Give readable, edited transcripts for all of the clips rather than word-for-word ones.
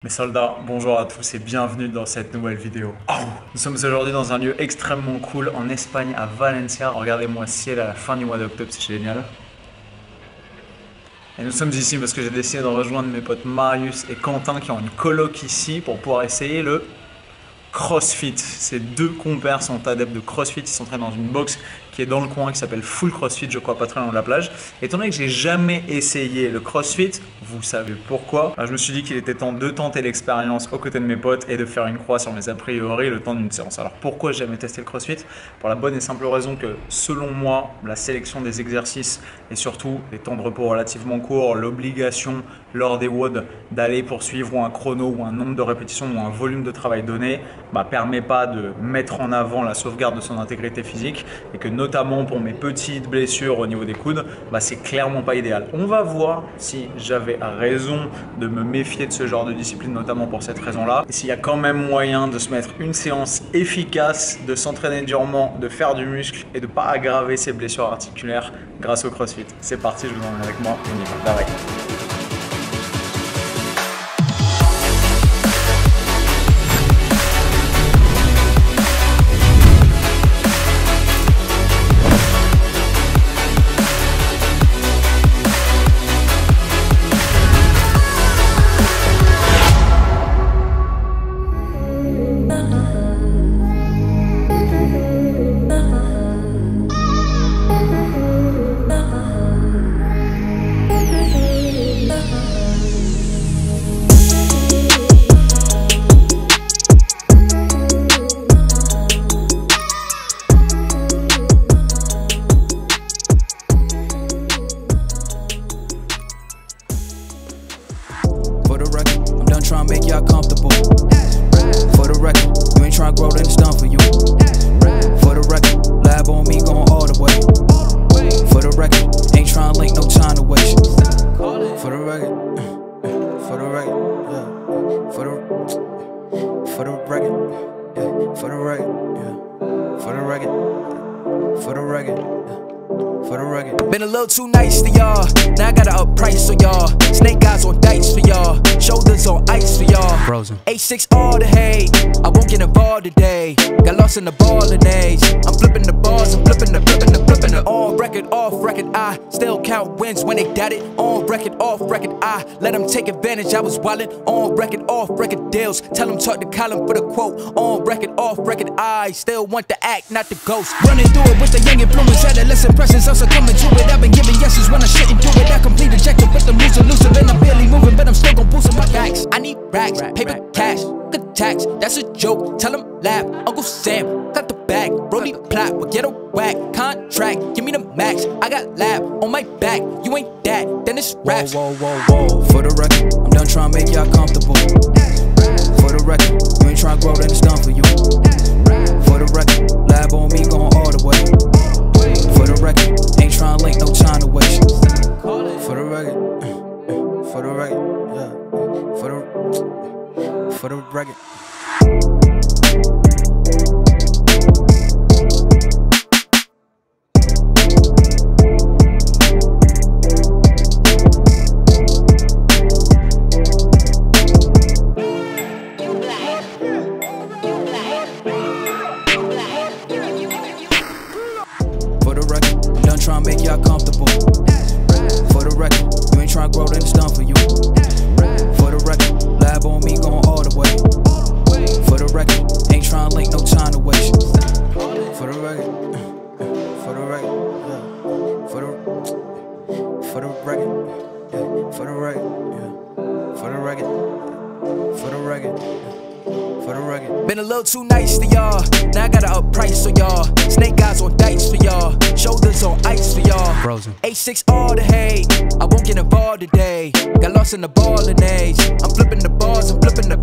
Mes soldats, bonjour à tous et bienvenue dans cette nouvelle vidéo. Nous sommes aujourd'hui dans un lieu extrêmement cool en Espagne, à Valencia. Regardez-moi ce ciel à la fin du mois d'octobre, c'est génial. Et nous sommes ici parce que j'ai décidé de rejoindre mes potes Marius et Quentin qui ont une coloc ici pour pouvoir essayer le CrossFit. Ces deux compères sont adeptes de CrossFit, ils s'entraînent dans une box qui est dans le coin qui s'appelle Full CrossFit, je crois, pas très loin de la plage. Étant donné que j'ai jamais essayé le CrossFit, vous savez pourquoi, je me suis dit qu'il était temps de tenter l'expérience aux côtés de mes potes et de faire une croix sur mes a priori le temps d'une séance. Alors pourquoi j'ai jamais testé le CrossFit? Pour la bonne et simple raison que selon moi, la sélection des exercices et surtout les temps de repos relativement courts, l'obligation lors des WOD d'aller poursuivre ou un chrono ou un nombre de répétitions ou un volume de travail donné, permet pas de mettre en avant la sauvegarde de son intégrité physique et que notamment pour mes petites blessures au niveau des coudes, c'est clairement pas idéal. On va voir si j'avais raison de me méfier de ce genre de discipline, notamment pour cette raison-là. Et s'il y a quand même moyen de se mettre une séance efficace, de s'entraîner durement, de faire du muscle et de ne pas aggraver ses blessures articulaires grâce au CrossFit. C'est parti, je vous emmène avec moi, on y va. Bye bye. Trying to make y'all comfortable. For the record, you ain't trying to grow, then it's done for you. For the record, lab on me going all the way. For the record, ain't trying to link, no time to waste. For the record, for the record, yeah. For the record, yeah. For the record, yeah. For the record, for the record, yeah. For the record. Been a little too nice to y'all. Now I gotta up price for y'all. Snake eyes on dice for y'all. Shoulders on ice for y'all. Frozen. A6 all the hate. I won't get involved today. Got lost in the ball and age. I'm flipping the bars. I'm flipping the. On record, off record. I still count wins when they doubt it. On record, off record. I let them take advantage. I was wildin'. On record, off record deals. Tell them talk to Colin for the quote. On record, off record. I still want the act, not the ghost. Running through it with the young influence. Adolescent presence. I'm succumbing to it. I've been giving yeses when I shouldn't do it. I complete ejected with the moves elusive. And I'm barely moving, but I'm still gon' boost my backs. I need racks, paper, cash, good tax. That's a joke. Tell them laugh. Uncle Sam got the bag. Brody plot will get a whack. Contract, give me the max. I got lab on my back. You ain't that, then it's raps. Whoa, whoa, whoa, whoa. For the record, I'm done trying to make y'all comfortable. For the record, you ain't trying to grow, then it's done for you. For the record, lab on me going all the way. For the record, ain't trying to link, no time to waste. For the record, for the record, yeah. For the record. Trying to make y'all comfortable. For the record, you ain't trying to grow, then it's done for you. For the record, lab on me going all the way. For the record, ain't trying to link, no time to waste. For the record, for the record, yeah. For the record, yeah. For the record, yeah. For the record, for the record, for the record. Been a little too nice to y'all. Now I gotta up price for y'all. Snake eyes on dice for y'all. Shoulders on ice for y'all. Frozen. A6 all the hate. I won't get involved today. Got lost in the ball and age. I'm flipping the bars. I'm flipping the.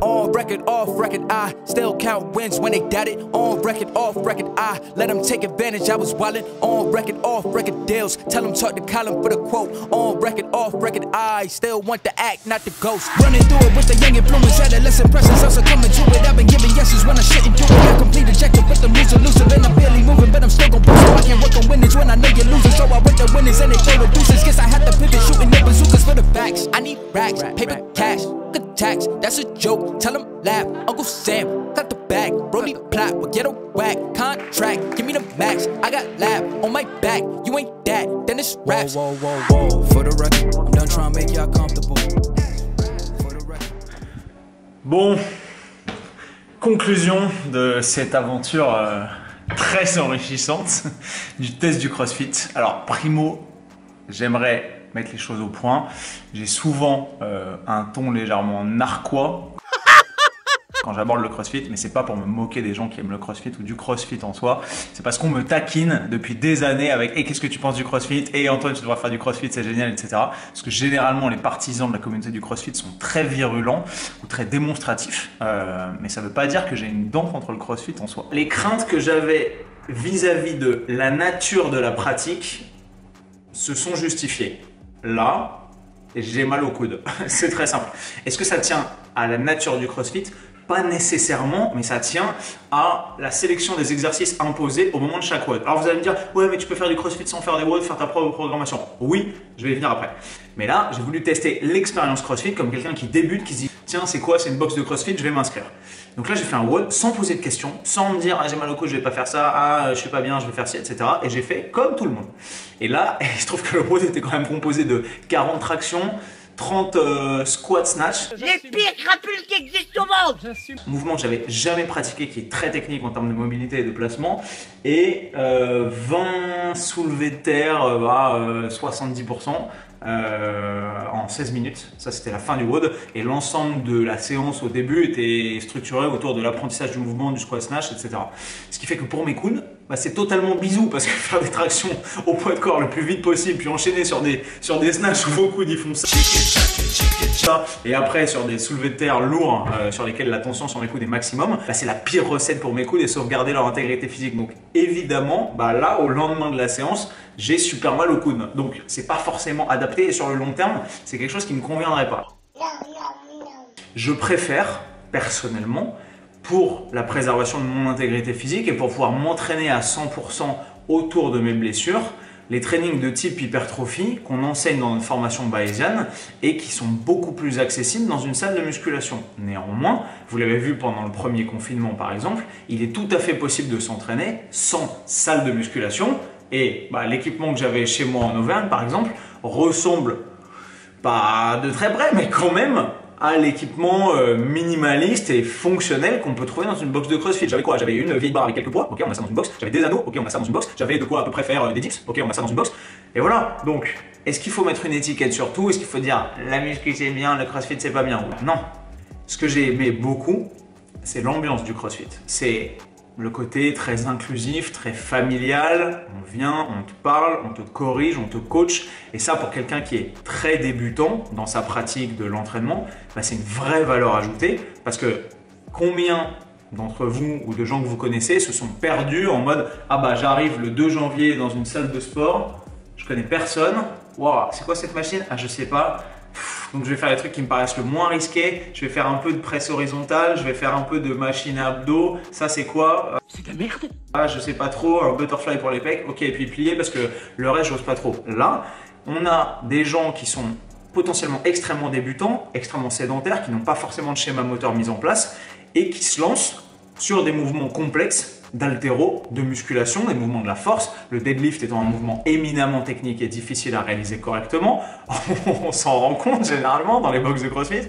On record, off record. I still count wins when they doubt it. On record, off record. I let them take advantage. I was wildin'. On record, off record deals. Tell them talk to Colin for the quote. On record, off record. I still want the act, not the ghost. Running through it with the young influence. Adolescent presence. I'm succumbing to it. I've been giving yeses when I shouldn't do it. I complete ejected with the moves elusive. And I'm barely moving, but I'm still gon' boost. So I can't work on winnings when I know you're losing. So I went to winnings and they throw the deuces. Guess I had to pivot, shooting the bazookas for the facts. I need racks, paper, cash. attacks, that's a joke. Tell him laugh, Uncle Sam, got the bag. Brody plot, but get a whack. Contract, give me the max. I got lab on my back. You ain't that, then it's raps. Whoa, whoa, whoa, whoa. For the record, I'm done trying to make y'all comfortable. For the record. Bon, conclusion de cette aventure très enrichissante du test du CrossFit. Alors, primo, j'aimerais mettre les choses au point. J'ai souvent un ton légèrement narquois quand j'aborde le CrossFit, mais c'est pas pour me moquer des gens qui aiment le CrossFit ou du CrossFit en soi. C'est parce qu'on me taquine depuis des années avec « Et qu'est-ce que tu penses du CrossFit ? Et Antoine, tu devrais faire du CrossFit, c'est génial, etc. » Parce que généralement, les partisans de la communauté du CrossFit sont très virulents ou très démonstratifs. Mais ça veut pas dire que j'ai une dent contre le CrossFit en soi. Les craintes que j'avais vis-à-vis de la nature de la pratique se sont justifiées. Là, j'ai mal au coude. C'est très simple. Est-ce que ça tient à la nature du CrossFit ? Pas nécessairement, mais ça tient à la sélection des exercices imposés au moment de chaque WOD. Alors vous allez me dire, ouais, mais tu peux faire du CrossFit sans faire des WOD, faire ta propre programmation. Oui, je vais y venir après. Mais là, j'ai voulu tester l'expérience CrossFit comme quelqu'un qui débute, qui se dit, tiens, c'est quoi? C'est une box de CrossFit, je vais m'inscrire. Donc là, j'ai fait un WOD sans poser de questions, sans me dire, ah, j'ai mal au coude, je vais pas faire ça, ah, je suis pas bien, je vais faire ci, etc. Et j'ai fait comme tout le monde. Et là, il se trouve que le WOD était quand même composé de 40 tractions, 30 squat snatch. Les pires crapules qui existent au monde. Mouvement que j'avais jamais pratiqué, qui est très technique en termes de mobilité et de placement. Et 20 soulevés de terre à 70% en 16 minutes. Ça, c'était la fin du WOD. Et l'ensemble de la séance au début était structuré autour de l'apprentissage du mouvement, du squat snatch, etc. Ce qui fait que pour mes coudes, bah, c'est totalement bisou parce que faire des tractions au poids de corps le plus vite possible, puis enchaîner sur des snatchs où vos coudes ils font ça, et après sur des soulevés de terre lourds sur lesquels la tension sur mes coudes est maximum, bah, c'est la pire recette pour mes coudes et sauvegarder leur intégrité physique. Donc évidemment, bah, là au lendemain de la séance, j'ai super mal au coude. Donc c'est pas forcément adapté et sur le long terme, c'est quelque chose qui ne me conviendrait pas. Je préfère personnellement, pour la préservation de mon intégrité physique et pour pouvoir m'entraîner à 100% autour de mes blessures, les trainings de type hypertrophie qu'on enseigne dans notre formation bayésienne et qui sont beaucoup plus accessibles dans une salle de musculation. Néanmoins, vous l'avez vu pendant le premier confinement par exemple, il est tout à fait possible de s'entraîner sans salle de musculation et bah, l'équipement que j'avais chez moi en Auvergne par exemple ressemble pas de très près mais quand même à l'équipement minimaliste et fonctionnel qu'on peut trouver dans une box de CrossFit. J'avais quoi? J'avais une vieille barre avec quelques poids, ok, on a ça dans une box. J'avais des anneaux, ok, on a ça dans une box. J'avais de quoi à peu près faire des dips, ok, on a ça dans une box. Et voilà. Donc, est-ce qu'il faut mettre une étiquette sur tout? Est-ce qu'il faut dire la muscu c'est bien, le CrossFit c'est pas bien? Non. Ce que j'ai aimé beaucoup, c'est l'ambiance du CrossFit. C'est le côté très inclusif, très familial. On vient, on te parle, on te corrige, on te coach. Et ça, pour quelqu'un qui est très débutant dans sa pratique de l'entraînement, bah, c'est une vraie valeur ajoutée. Parce que combien d'entre vous ou de gens que vous connaissez se sont perdus en mode « Ah bah j'arrive le 2 janvier dans une salle de sport, je connais personne. Waouh, c'est quoi cette machine? Ah je sais pas. » Donc je vais faire les trucs qui me paraissent le moins risqués, je vais faire un peu de presse horizontale, je vais faire un peu de machine à abdos, ça c'est quoi? C'est de la merde. Ah je sais pas trop, un butterfly pour les pecs, ok, et puis plier parce que le reste j'ose pas trop. Là, on a des gens qui sont potentiellement extrêmement débutants, extrêmement sédentaires, qui n'ont pas forcément de schéma moteur mis en place et qui se lancent sur des mouvements complexes d'haltéro, de musculation, des mouvements de la force, le deadlift étant un mouvement éminemment technique et difficile à réaliser correctement, on s'en rend compte généralement dans les box de CrossFit,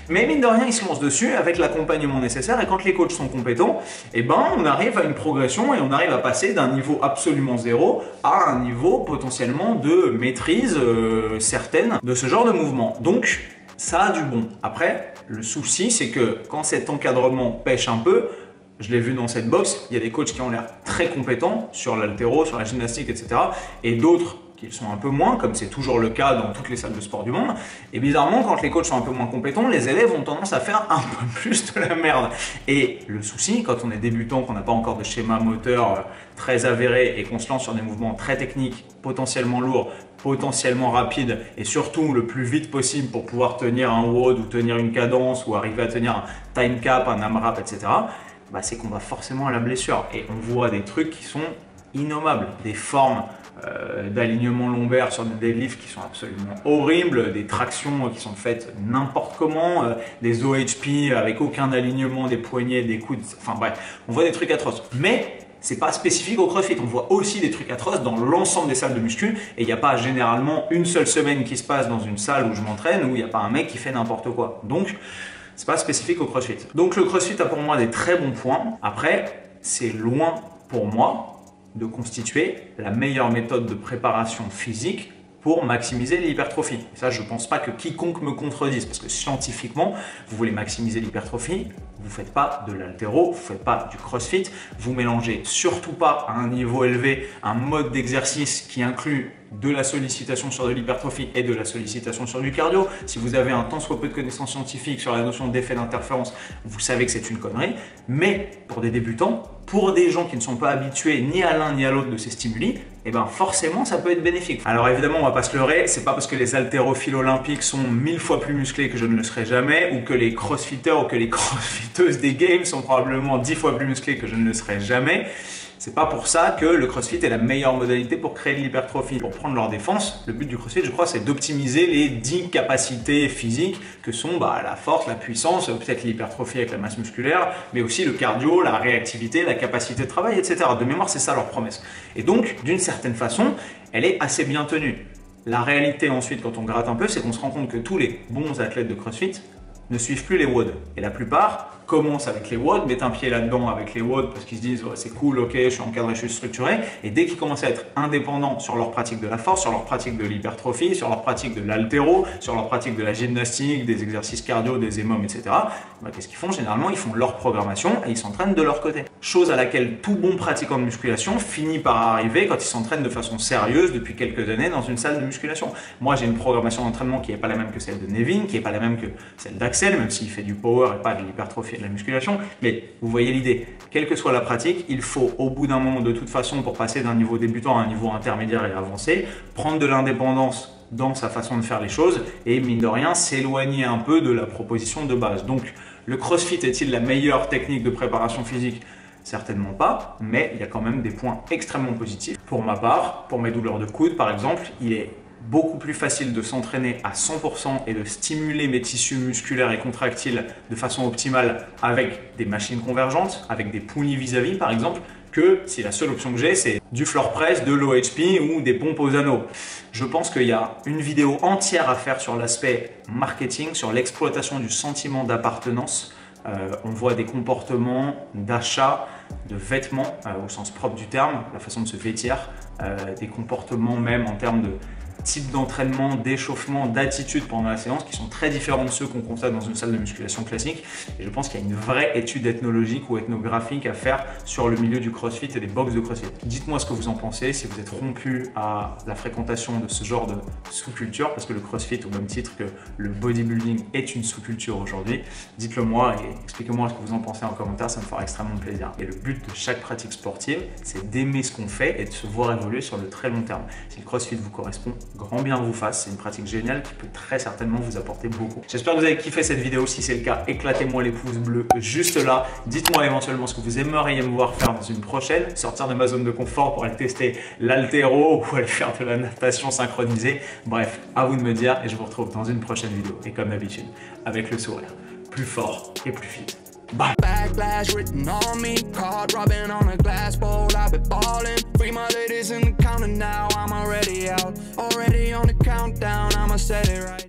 mais mine de rien ils se lancent dessus avec l'accompagnement nécessaire et quand les coachs sont compétents, eh ben, on arrive à une progression et on arrive à passer d'un niveau absolument zéro à un niveau potentiellement de maîtrise certaine de ce genre de mouvement. Donc ça a du bon. Après, le souci c'est que quand cet encadrement pêche un peu, je l'ai vu dans cette box, il y a des coachs qui ont l'air très compétents sur l'haltéro, sur la gymnastique, etc. Et d'autres qui sont un peu moins, comme c'est toujours le cas dans toutes les salles de sport du monde. Et bizarrement, quand les coachs sont un peu moins compétents, les élèves ont tendance à faire un peu plus de la merde. Et le souci, quand on est débutant, qu'on n'a pas encore de schéma moteur très avéré et qu'on se lance sur des mouvements très techniques, potentiellement lourds, potentiellement rapides et surtout le plus vite possible pour pouvoir tenir un WOD ou tenir une cadence ou arriver à tenir un time cap, un AMRAP, etc. Bah, c'est qu'on va forcément à la blessure et on voit des trucs qui sont innommables, des formes d'alignement lombaire sur des deadlifts qui sont absolument horribles, des tractions qui sont faites n'importe comment, des OHP avec aucun alignement, des poignets, des coudes, enfin bref, on voit des trucs atroces. Mais c'est pas spécifique au CrossFit, on voit aussi des trucs atroces dans l'ensemble des salles de muscu et il n'y a pas généralement une seule semaine qui se passe dans une salle où je m'entraîne où il n'y a pas un mec qui fait n'importe quoi. Donc, c'est pas spécifique au CrossFit. Donc le CrossFit a pour moi des très bons points. Après, c'est loin pour moi de constituer la meilleure méthode de préparation physique pour maximiser l'hypertrophie. Ça, je ne pense pas que quiconque me contredise, parce que scientifiquement, vous voulez maximiser l'hypertrophie, vous ne faites pas de l'haltéro, vous ne faites pas du crossfit, vous mélangez surtout pas à un niveau élevé un mode d'exercice qui inclut de la sollicitation sur de l'hypertrophie et de la sollicitation sur du cardio. Si vous avez un tant soit peu de connaissances scientifiques sur la notion d'effet d'interférence, vous savez que c'est une connerie. Mais pour des débutants, pour des gens qui ne sont pas habitués ni à l'un ni à l'autre de ces stimuli, eh ben forcément ça peut être bénéfique. Alors évidemment, on va pas se leurrer, c'est pas parce que les haltérophiles olympiques sont 1000 fois plus musclés que je ne le serai jamais, ou que les crossfitters ou que les crossfitteuses des games sont probablement 10 fois plus musclés que je ne le serai jamais. C'est pas pour ça que le CrossFit est la meilleure modalité pour créer de l'hypertrophie. Pour prendre leur défense, le but du CrossFit, je crois, c'est d'optimiser les 10 capacités physiques que sont la force, la puissance, peut-être l'hypertrophie avec la masse musculaire, mais aussi le cardio, la réactivité, la capacité de travail, etc. De mémoire, c'est ça leur promesse. Et donc, d'une certaine façon, elle est assez bien tenue. La réalité ensuite, quand on gratte un peu, c'est qu'on se rend compte que tous les bons athlètes de CrossFit ne suivent plus les WOD. Et la plupart commencent avec les WOD, mettent un pied là-dedans avec les WOD parce qu'ils se disent ouais, c'est cool, ok, je suis encadré, je suis structuré. Et dès qu'ils commencent à être indépendants sur leur pratique de la force, sur leur pratique de l'hypertrophie, sur leur pratique de l'haltéro, sur leur pratique de la gymnastique, des exercices cardio, des EMOM, etc., qu'est-ce qu'ils font? Généralement, ils font leur programmation et ils s'entraînent de leur côté. Chose à laquelle tout bon pratiquant de musculation finit par arriver quand il s'entraîne de façon sérieuse depuis quelques années dans une salle de musculation. Moi, j'ai une programmation d'entraînement qui n'est pas la même que celle de Nevin, qui n'est pas la même que celle d'Axel, même s'il fait du power et pas de l'hypertrophie et de la musculation. Mais vous voyez l'idée, quelle que soit la pratique, il faut au bout d'un moment, de toute façon, pour passer d'un niveau débutant à un niveau intermédiaire et avancé, prendre de l'indépendance dans sa façon de faire les choses et mine de rien s'éloigner un peu de la proposition de base. Donc le CrossFit est-il la meilleure technique de préparation physique? Certainement pas, mais il y a quand même des points extrêmement positifs. Pour ma part, pour mes douleurs de coude par exemple, il est beaucoup plus facile de s'entraîner à 100% et de stimuler mes tissus musculaires et contractiles de façon optimale avec des machines convergentes, avec des poulies vis-à-vis par exemple, que si la seule option que j'ai c'est du floor press, de l'OHP ou des pompes aux anneaux. Je pense qu'il y a une vidéo entière à faire sur l'aspect marketing, sur l'exploitation du sentiment d'appartenance. On voit des comportements d'achat de vêtements au sens propre du terme, la façon de se vêtir, des comportements même en termes de type d'entraînement, d'échauffement, d'attitude pendant la séance qui sont très différents de ceux qu'on constate dans une salle de musculation classique. Et je pense qu'il y a une vraie étude ethnologique ou ethnographique à faire sur le milieu du CrossFit et des box de CrossFit. Dites-moi ce que vous en pensez, si vous êtes rompu à la fréquentation de ce genre de sous-culture, parce que le CrossFit, au même titre que le bodybuilding, est une sous-culture aujourd'hui. Dites-le moi et expliquez-moi ce que vous en pensez en commentaire, ça me fera extrêmement plaisir. Et le but de chaque pratique sportive, c'est d'aimer ce qu'on fait et de se voir évoluer sur le très long terme. Si le CrossFit vous correspond, grand bien vous fasse, c'est une pratique géniale qui peut très certainement vous apporter beaucoup. J'espère que vous avez kiffé cette vidéo, si c'est le cas, éclatez-moi les pouces bleus juste là. Dites-moi éventuellement ce que vous aimeriez me voir faire dans une prochaine, sortir de ma zone de confort pour aller tester l'haltéro ou aller faire de la natation synchronisée. Bref, à vous de me dire et je vous retrouve dans une prochaine vidéo. Et comme d'habitude, avec le sourire, plus fort et plus fit. Bye. Backlash written on me, card rubbing on a glass bowl. I've been ballin'. Free my ladies in the counter now. I'm already out, already on the countdown. I'ma set it right.